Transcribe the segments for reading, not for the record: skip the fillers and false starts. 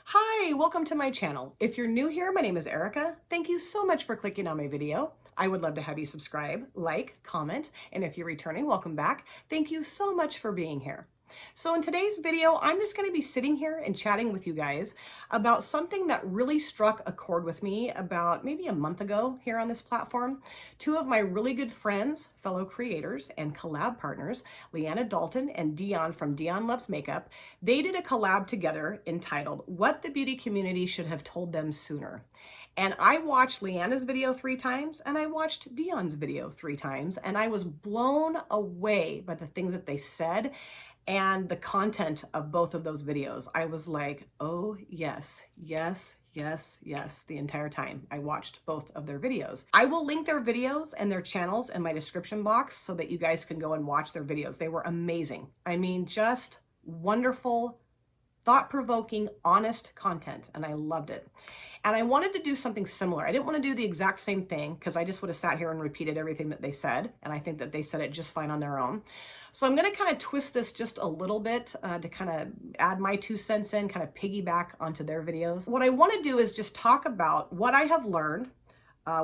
Hi, welcome to my channel. If you're new here, my name is Erica. Thank you so much for clicking on my video. I would love to have you subscribe, like, comment, and if you're returning, welcome back. Thank you so much for being here. So in today's video, I'm just going to be sitting here and chatting with you guys about something that really struck a chord with me about maybe a month ago here on this platform. Two of my really good friends, fellow creators and collab partners, Leanna Dalton and Dion from Dion Luvs Makeup, they did a collab together entitled What the Beauty Community Should Have Told Them Sooner. And I watched Leanna's video 3 times and I watched Dion's video 3 times, and I was blown away by the things that they said and the content of both of those videos. I was like, oh yes, yes, yes, yes, the entire time I watched both of their videos. I will link their videos and their channels in my description box so that you guys can go and watch their videos. They were amazing. I mean, just wonderful, thought-provoking, honest content, and I loved it. And I wanted to do something similar. I didn't want to do the exact same thing because I just would have sat here and repeated everything that they said, and I think that they said it just fine on their own. So I'm going to kind of twist this just a little bit to kind of add my 2 cents in, kind of piggyback onto their videos. What I want to do is just talk about what I have learned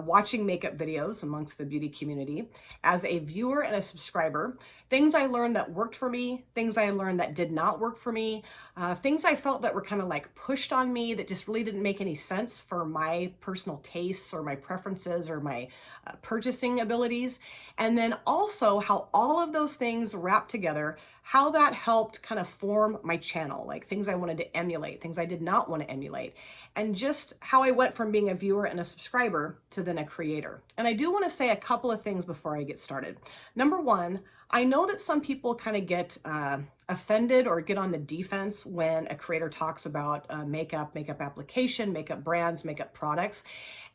watching makeup videos amongst the beauty community as a viewer and a subscriber, things I learned that worked for me, things I learned that did not work for me, things I felt that were kind of like pushed on me that just really didn't make any sense for my personal tastes or my preferences or my purchasing abilities. And then also how all of those things wrapped together, how that helped kind of form my channel, like things I wanted to emulate, things I did not want to emulate, and just how I went from being a viewer and a subscriber to then a creator. And I do want to say a couple of things before I get started. Number one, I know that some people kind of get offended or get on the defense when a creator talks about makeup application, makeup brands, makeup products.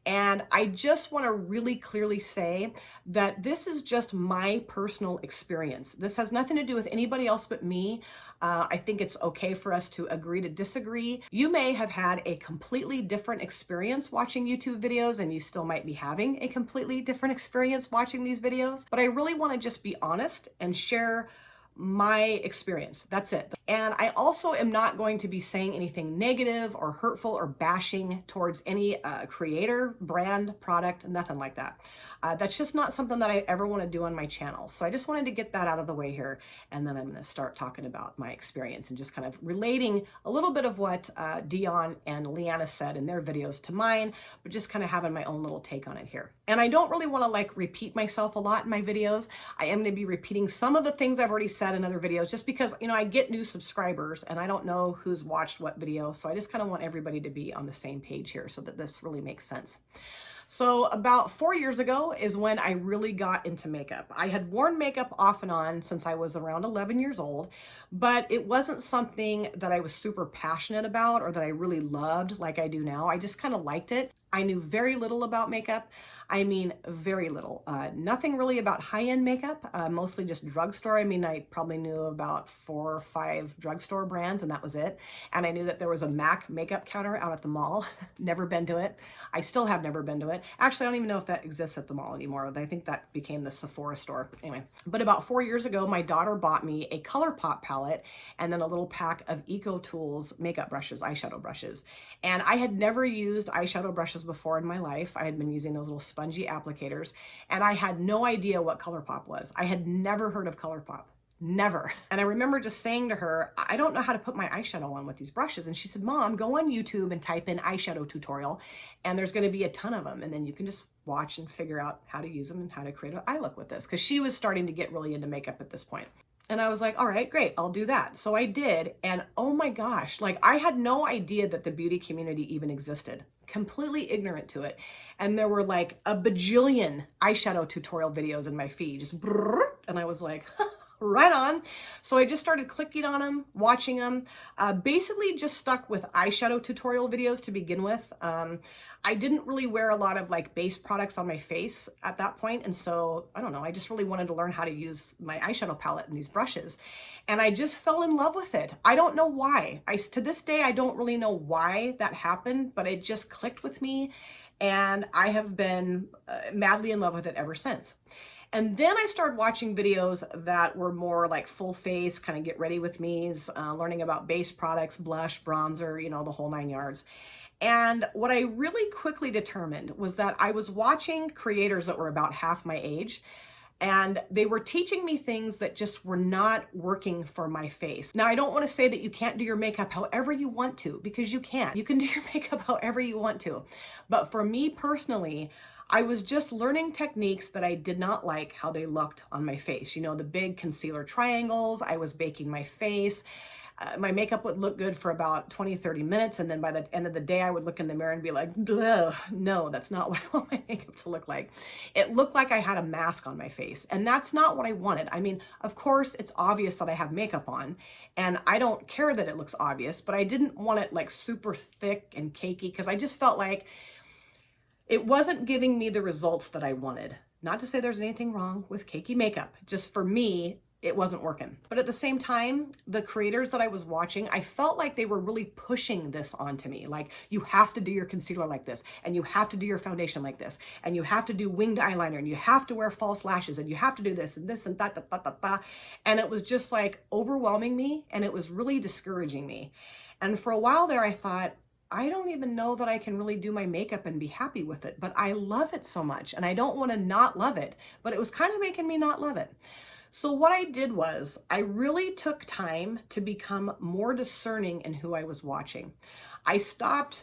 And I just want to really clearly say that this is just my personal experience. This has nothing to do with anybody else but me. I think it's okay for us to agree to disagree. You may have had a completely different experience watching YouTube videos, and you still might be having a completely different experience watching these videos. But I really want to just be honest and share my experience. That's it. And I also am not going to be saying anything negative or hurtful or bashing towards any creator, brand, product, nothing like that. That's just not something that I ever want to do on my channel. So I just wanted to get that out of the way here. And then I'm going to start talking about my experience and just kind of relating a little bit of what Dion and Leanna said in their videos to mine, but just kind of having my own little take on it here. And I don't really want to like repeat myself a lot in my videos. I am going to be repeating some of the things I've already said in other videos just because, you know, I get new subscribers and I don't know who's watched what video. So I just kind of want everybody to be on the same page here so that this really makes sense. So about 4 years ago is when I really got into makeup. I had worn makeup off and on since I was around 11 years old, but it wasn't something that I was super passionate about or that I really loved like I do now. I just kind of liked it. I knew very little about makeup. I mean, very little. Nothing really about high-end makeup, mostly just drugstore. I mean, I probably knew about 4 or 5 drugstore brands, and that was it. And I knew that there was a MAC makeup counter out at the mall. Never been to it. I still have never been to it. Actually, I don't even know if that exists at the mall anymore. I think that became the Sephora store. Anyway, but about 4 years ago, my daughter bought me a ColourPop palette and then a little pack of Eco Tools makeup brushes, eyeshadow brushes. And I had never used eyeshadow brushes before in my life. I had been using those little spongy applicators, and I had no idea what ColourPop was. I had never heard of ColourPop. Never. And I remember just saying to her, I don't know how to put my eyeshadow on with these brushes. And she said, Mom, go on YouTube and type in eyeshadow tutorial, and there's going to be a ton of them. And then you can just watch and figure out how to use them and how to create an eye look with this. Because she was starting to get really into makeup at this point. And I was like, all right, great, I'll do that. So I did. And oh my gosh, like I had no idea that the beauty community even existed. Completely ignorant to it. And there were like a bajillion eyeshadow tutorial videos in my feed, just brrr, and I was like, right on. So I just started clicking on them, watching them, basically just stuck with eyeshadow tutorial videos to begin with. I didn't really wear a lot of like base products on my face at that point. And so, I don't know, I just really wanted to learn how to use my eyeshadow palette and these brushes. And I just fell in love with it. I don't know why. To this day, I don't really know why that happened, but it just clicked with me. And I have been madly in love with it ever since. And then I started watching videos that were more like full face, kind of get ready with me's, learning about base products, blush, bronzer, you know, the whole 9 yards. And what I really quickly determined was that I was watching creators that were about half my age, and they were teaching me things that just were not working for my face. Now, I don't want to say that you can't do your makeup however you want to, because you can. You can do your makeup however you want to. But for me personally, I was just learning techniques that I did not like how they looked on my face. You know, the big concealer triangles, I was baking my face. My makeup would look good for about 20-30 minutes, and then by the end of the day I would look in the mirror and be like, no, that's not what I want my makeup to look like. It looked like I had a mask on my face, and that's not what I wanted. I mean, of course it's obvious that I have makeup on, and I don't care that it looks obvious, but I didn't want it like super thick and cakey, because I just felt like it wasn't giving me the results that I wanted. Not to say there's anything wrong with cakey makeup, just for me, it wasn't working. But at the same time, the creators that I was watching, I felt like they were really pushing this onto me. Like, you have to do your concealer like this, and you have to do your foundation like this, and you have to do winged eyeliner, and you have to wear false lashes, and you have to do this and this and that, that, that, that, that. And it was just like overwhelming me, and it was really discouraging me. And for a while there, I thought, I don't even know that I can really do my makeup and be happy with it, but I love it so much, and I don't want to not love it, but it was kind of making me not love it. So what I did was I really took time to become more discerning in who I was watching. I stopped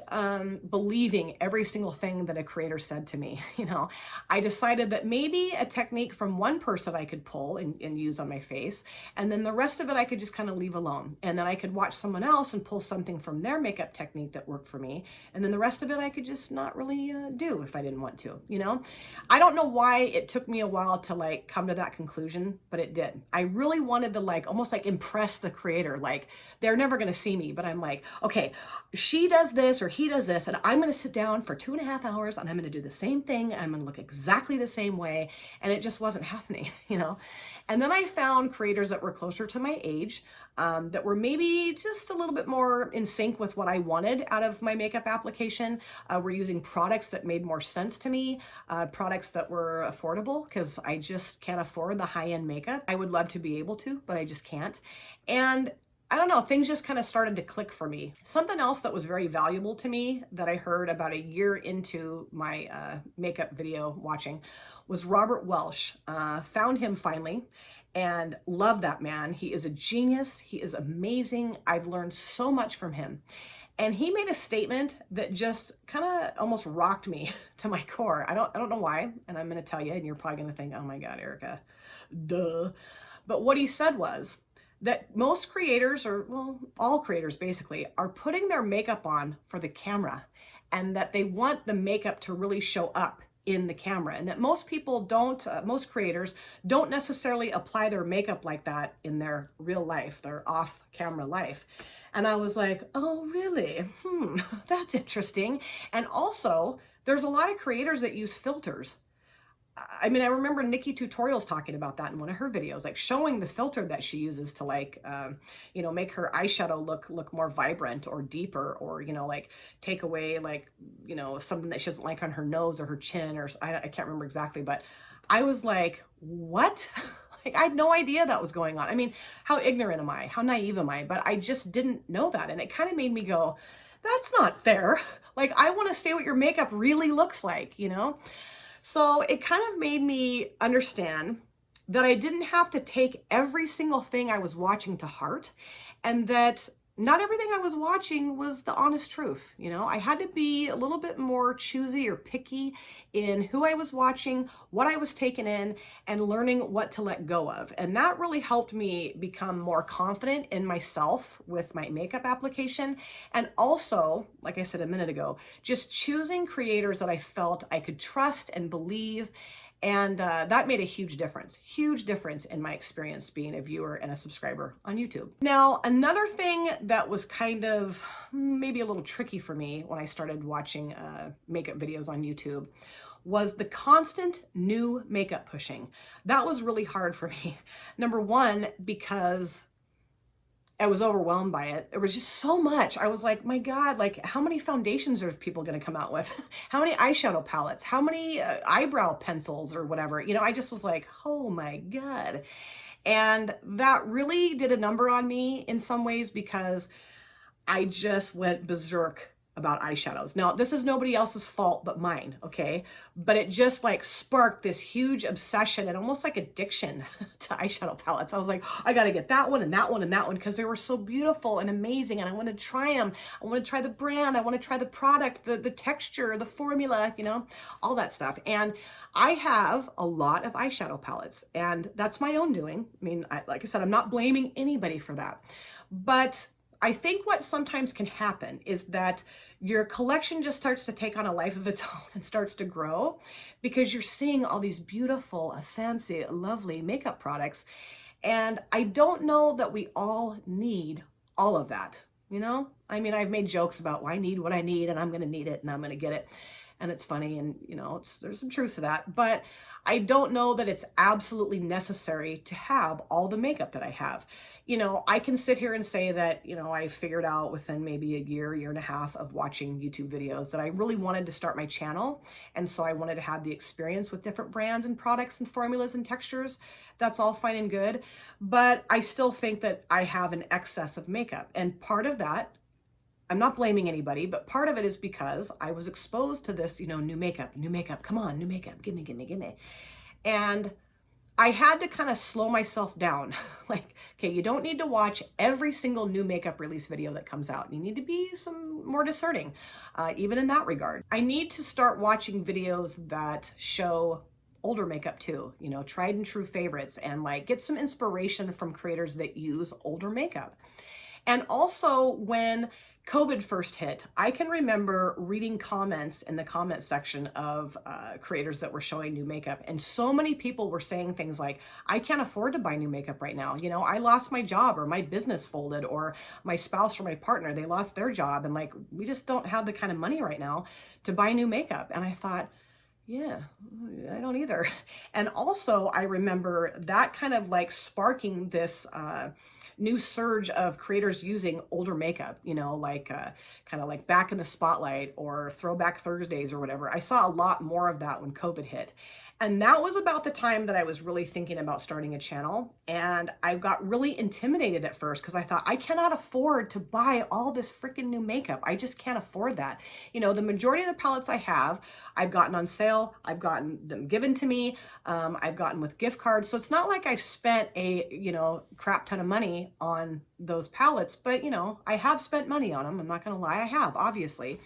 believing every single thing that a creator said to me. You know, I decided that maybe a technique from one person I could pull and use on my face, and then the rest of it I could just kind of leave alone. And then I could watch someone else and pull something from their makeup technique that worked for me. And then the rest of it I could just not really do if I didn't want to, you know? I don't know why it took me a while to like come to that conclusion, but it did. I really wanted to like almost like impress the creator. Like, they're never going to see me, but I'm like, okay, she does this or he does this, and I'm going to sit down for 2.5 hours and I'm going to do the same thing. I'm going to look exactly the same way. And it just wasn't happening, you know? And then I found creators that were closer to my age, that were maybe just a little bit more in sync with what I wanted out of my makeup application. Were using products that made more sense to me, products that were affordable, because I just can't afford the high-end makeup. I would love to be able to, but I just can't. And I don't know, things just kind of started to click for me. Something else that was very valuable to me that I heard about a year into my makeup video watching was Robert Welsh. Found him finally and love that man. He is a genius. He is amazing. I've learned so much from him. And he made a statement that just kind of almost rocked me to my core. I don't know why, and I'm going to tell you, and you're probably going to think, oh my God, Erica, duh. But what he said was that most creators, or well, all creators basically, are putting their makeup on for the camera, and that they want the makeup to really show up in the camera, and that most people don't, most creators don't necessarily apply their makeup like that in their real life, their off-camera life. And I was like, oh, really? That's interesting. And also, there's a lot of creators that use filters. I mean, I remember Nikki Tutorials talking about that in one of her videos, like showing the filter that she uses to like, you know, make her eyeshadow look more vibrant or deeper, or, you know, like take away like, you know, something that she doesn't like on her nose or her chin, or I can't remember exactly, but I was like, what? Like, I had no idea that was going on. I mean, how ignorant am I? How naive am I? But I just didn't know that. And it kind of made me go, that's not fair. Like, I want to see what your makeup really looks like, you know? So it kind of made me understand that I didn't have to take every single thing I was watching to heart, and that not everything I was watching was the honest truth. You know, I had to be a little bit more choosy or picky in who I was watching, what I was taking in, and learning what to let go of. And that really helped me become more confident in myself with my makeup application. And also, like I said a minute ago, just choosing creators that I felt I could trust and believe. And that made a huge difference in my experience being a viewer and a subscriber on YouTube. Now, another thing that was kind of maybe a little tricky for me when I started watching makeup videos on YouTube was the constant new makeup pushing. That was really hard for me. Number one, because I was overwhelmed by it. There was just so much. I was like, my God, like how many foundations are people going to come out with? How many eyeshadow palettes? How many eyebrow pencils or whatever? You know, I just was like, oh my God. And that really did a number on me in some ways because I just went berserk about eyeshadows. Now, this is nobody else's fault but mine, okay? But it just like sparked this huge obsession and almost like addiction to eyeshadow palettes. I was like, I gotta get that one and that one and that one because they were so beautiful and amazing and I want to try them. I want to try the brand. I want to try the product, the texture, the formula, you know, all that stuff. And I have a lot of eyeshadow palettes and that's my own doing. I mean, like I said, I'm not blaming anybody for that. But I think what sometimes can happen is that your collection just starts to take on a life of its own and starts to grow because you're seeing all these beautiful, fancy, lovely makeup products. And I don't know that we all need all of that, you know? I mean, I've made jokes about, well, I need what I need and I'm going to need it and I'm going to get it. And it's funny and, you know, there's some truth to that. But I don't know that it's absolutely necessary to have all the makeup that I have. You know, I can sit here and say that, you know, I figured out within maybe a year and a half of watching YouTube videos that I really wanted to start my channel. And so I wanted to have the experience with different brands and products and formulas and textures. That's all fine and good. But I still think that I have an excess of makeup. And part of that, I'm not blaming anybody, but part of it is because I was exposed to this, you know, new makeup, come on, new makeup, give me. And I had to kind of slow myself down. Like, okay, you don't need to watch every single new makeup release video that comes out. You need to be some more discerning, even in that regard. I need to start watching videos that show older makeup too, you know, tried and true favorites, and like get some inspiration from creators that use older makeup. And also when COVID first hit, I can remember reading comments in the comment section of creators that were showing new makeup. And so many people were saying things like, I can't afford to buy new makeup right now. You know, I lost my job or my business folded or my spouse or my partner, they lost their job. And like, we just don't have the kind of money right now to buy new makeup. And I thought, yeah, I don't either. And also I remember that kind of like sparking this new surge of creators using older makeup, you know, like kind of like Back in the Spotlight or Throwback Thursdays or whatever. I saw a lot more of that when COVID hit. And that was about the time that I was really thinking about starting a channel. And I got really intimidated at first because I thought, I cannot afford to buy all this freaking new makeup. I just can't afford that. You know, the majority of the palettes I have, I've gotten on sale. I've gotten them given to me. I've gotten with gift cards. So it's not like I've spent a, you know, crap ton of money on those palettes, but you know, I have spent money on them. I'm not going to lie. I have, obviously.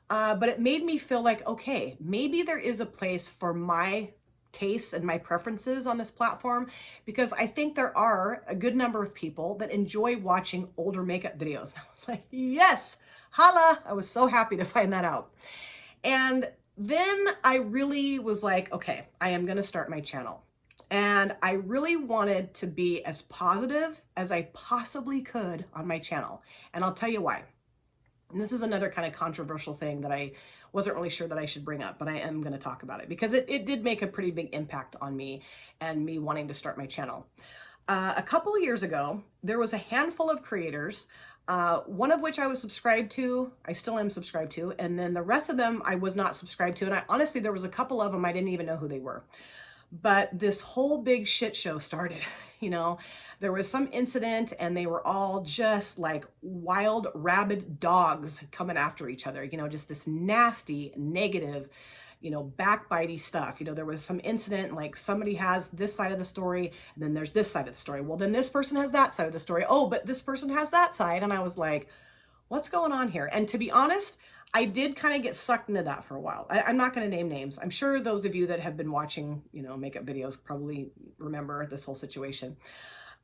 But it made me feel like, okay, maybe there is a place for my tastes and my preferences on this platform, because I think there are a good number of people that enjoy watching older makeup videos. And I was like, yes, holla. I was so happy to find that out. And then I really was like, okay, I am going to start my channel. And I really wanted to be as positive as I possibly could on my channel. And I'll tell you why. And this is another kind of controversial thing that I wasn't really sure that I should bring up, but I am going to talk about it because it did make a pretty big impact on me and me wanting to start my channel. A couple of years ago, there was a handful of creators, one of which I was subscribed to, I still am subscribed to, and then the rest of them I was not subscribed to. And honestly, there was a couple of them I didn't even know who they were. But this whole big shit show started, you know, there was some incident and they were all just like wild, rabid dogs coming after each other, you know, just this nasty, negative, you know, backbitey stuff. You know, there was some incident, like somebody has this side of the story and then there's this side of the story. Well, then this person has that side of the story. Oh, but this person has that side. And I was like, what's going on here? And to be honest, I did kind of get sucked into that for a while. I'm not going to name names. I'm sure those of you that have been watching, you know, makeup videos probably remember this whole situation.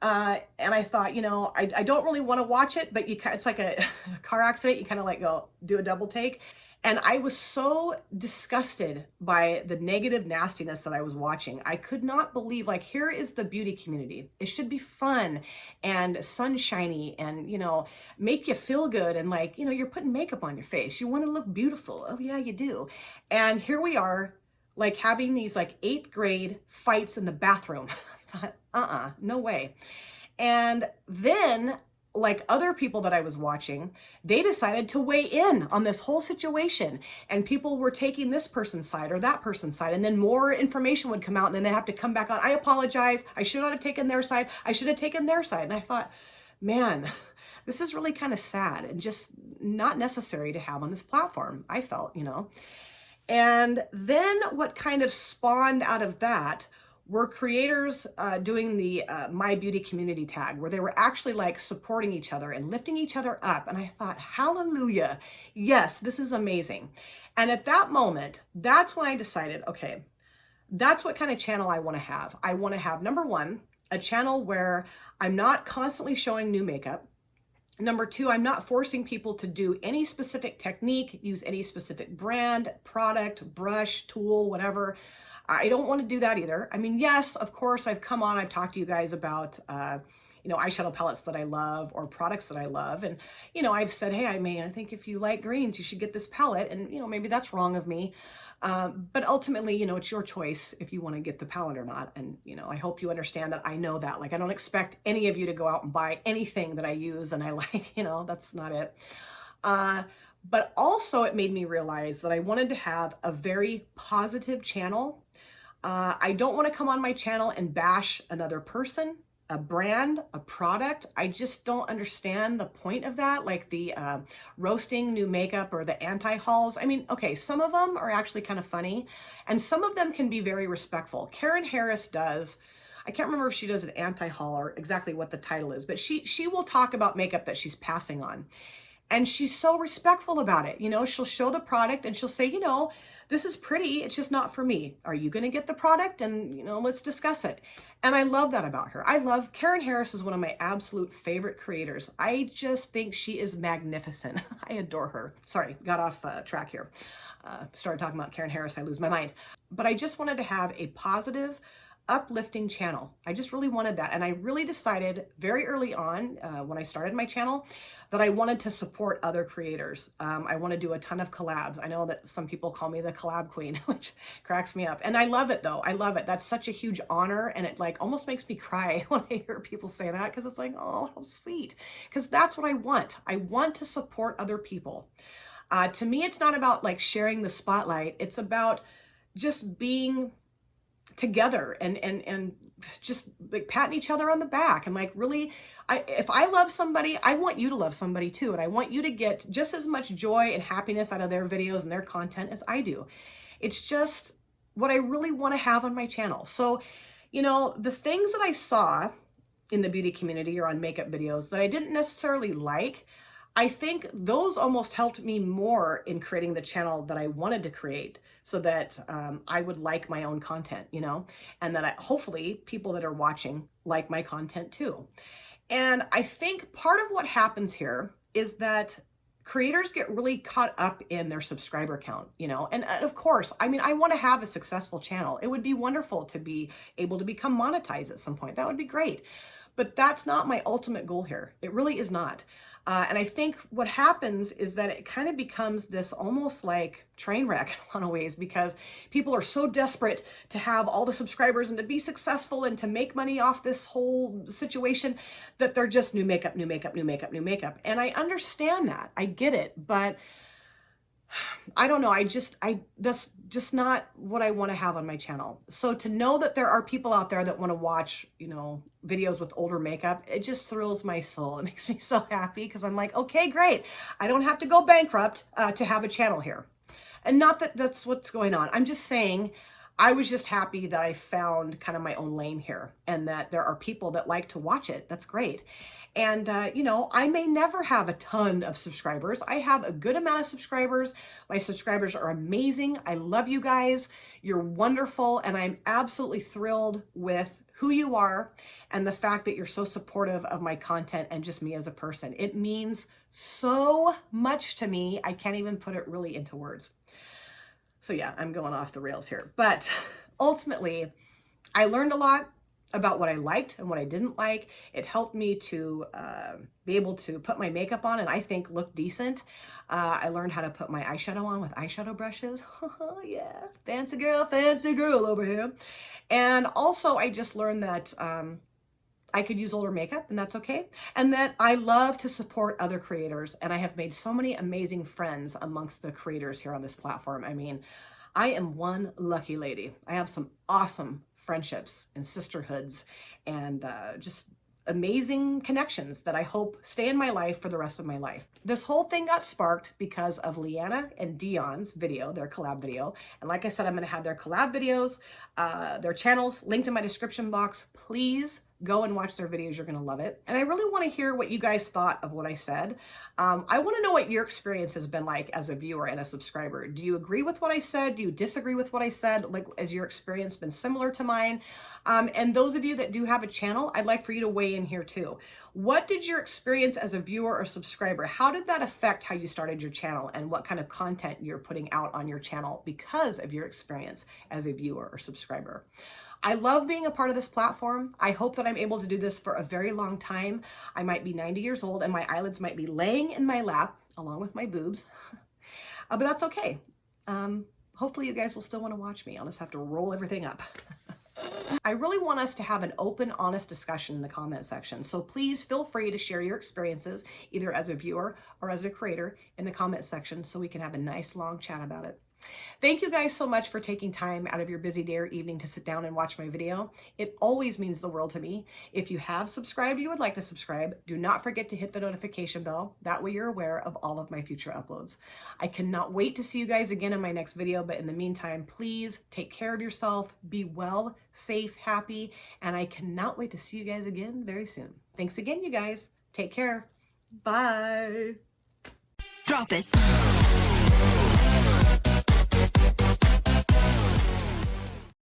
And I thought, you know, I don't really want to watch it, but it's like a car accident. You kind of like go do a double take. And I was so disgusted by the negative nastiness that I was watching. I could not believe, like, here is the beauty community. It should be fun and sunshiny and, you know, make you feel good. And like, you know, you're putting makeup on your face. You want to look beautiful. Oh yeah, you do. And here we are, like having these like 8th grade fights in the bathroom. I thought, no way. And then like other people that I was watching, they decided to weigh in on this whole situation, and people were taking this person's side or that person's side, and then more information would come out, and then they have to come back on. I apologize. I should not have taken their side. I should have taken their side. And I thought, man, this is really kind of sad and just not necessary to have on this platform, I felt, you know. And then what kind of spawned out of that were creators doing the My Beauty Community tag, where they were actually like supporting each other and lifting each other up. And I thought, hallelujah, yes, this is amazing. And at that moment, that's when I decided, okay, that's what kind of channel I want to have. I want to have, number one, a channel where I'm not constantly showing new makeup. Number two, I'm not forcing people to do any specific technique, use any specific brand, product, brush, tool, whatever. I don't want to do that either. I mean, yes, of course, I've come on, I've talked to you guys about, you know, eyeshadow palettes that I love or products that I love. And, you know, I've said, hey, I think if you like greens, you should get this palette. And, you know, maybe that's wrong of me. But ultimately, you know, it's your choice if you want to get the palette or not. And, you know, I hope you understand that I know that. Like, I don't expect any of you to go out and buy anything that I use and I like, you know, that's not it. But also it made me realize that I wanted to have a very positive channel. I don't want to come on my channel and bash another person, a brand, a product. I just don't understand the point of that, like the roasting new makeup or the anti-hauls. I mean, okay, some of them are actually kind of funny, and some of them can be very respectful. Karen Harris does, I can't remember if she does an anti-haul or exactly what the title is, but she will talk about makeup that she's passing on. And she's so respectful about it. You know, she'll show the product and she'll say, you know, this is pretty, it's just not for me. Are you going to get the product? And, you know, let's discuss it. And I love that about her. I love, Karen Harris is one of my absolute favorite creators. I just think she is magnificent. I adore her. Sorry, got off track here. Started talking about Karen Harris, I lose my mind. But I just wanted to have a positive, uplifting channel. I just really wanted that. And I really decided very early on when I started my channel that I wanted to support other creators. I want to do a ton of collabs. I know that some people call me the collab queen, which cracks me up. And I love it though. I love it. That's such a huge honor. And it like almost makes me cry when I hear people say that, because it's like, oh, how sweet. Because that's what I want. I want to support other people. To me, it's not about like sharing the spotlight. It's about just being together and just like patting each other on the back and like really, if I love somebody, I want you to love somebody too. And I want you to get just as much joy and happiness out of their videos and their content as I do. It's just what I really want to have on my channel. So, you know, the things that I saw in the beauty community or on makeup videos that I didn't necessarily like, I think those almost helped me more in creating the channel that I wanted to create, so that I would like my own content, you know, and that hopefully people that are watching like my content too. And I think part of what happens here is that creators get really caught up in their subscriber count, you know, and of course, I mean, I want to have a successful channel. It would be wonderful to be able to become monetized at some point. That would be great. But that's not my ultimate goal here. It really is not. And I think what happens is that it kind of becomes this almost like train wreck in a lot of ways, because people are so desperate to have all the subscribers and to be successful and to make money off this whole situation that they're just new makeup, new makeup, new makeup, new makeup. And I understand that. I get it. But I don't know. That's just not what I want to have on my channel. So to know that there are people out there that want to watch, you know, videos with older makeup, it just thrills my soul. It makes me so happy, because I'm like, okay, great. I don't have to go bankrupt to have a channel here. And not that that's what's going on. I'm just saying, I was just happy that I found kind of my own lane here, and that there are people that like to watch it. That's great. And, you know, I may never have a ton of subscribers. I have a good amount of subscribers. My subscribers are amazing. I love you guys. You're wonderful. And I'm absolutely thrilled with who you are and the fact that you're so supportive of my content and just me as a person. It means so much to me. I can't even put it really into words. So yeah, I'm going off the rails here. But ultimately, I learned a lot about what I liked and what I didn't like. It helped me to be able to put my makeup on and I think look decent. I learned how to put my eyeshadow on with eyeshadow brushes. Yeah, fancy girl over here. And also I just learned that I could use older makeup and that's okay. And that I love to support other creators, and I have made so many amazing friends amongst the creators here on this platform. I mean, I am one lucky lady. I have some awesome friendships and sisterhoods and just amazing connections that I hope stay in my life for the rest of my life. This whole thing got sparked because of Leanna and Dion's video, their collab video. And like I said, I'm going to have their collab videos, their channels linked in my description box. Please go and watch their videos. You're going to love it. And I really want to hear what you guys thought of what I said. I want to know what your experience has been like as a viewer and a subscriber. Do you agree with what I said? Do you disagree with what I said? Like, has your experience been similar to mine? And those of you that do have a channel, I'd like for you to weigh in here too. What did your experience as a viewer or subscriber, how did that affect how you started your channel and what kind of content you're putting out on your channel because of your experience as a viewer or subscriber? I love being a part of this platform. I hope that I'm able to do this for a very long time. I might be 90 years old and my eyelids might be laying in my lap along with my boobs, but that's okay. Hopefully you guys will still want to watch me. I'll just have to roll everything up. I really want us to have an open, honest discussion in the comment section. So please feel free to share your experiences, either as a viewer or as a creator, in the comment section so we can have a nice long chat about it. Thank you guys so much for taking time out of your busy day or evening to sit down and watch my video. It always means the world to me. If you have subscribed or you would like to subscribe, do not forget to hit the notification bell. That way you're aware of all of my future uploads. I cannot wait to see you guys again in my next video, but in the meantime, please take care of yourself, be well, safe, happy, and I cannot wait to see you guys again very soon. Thanks again, you guys. Take care. Bye. Drop it.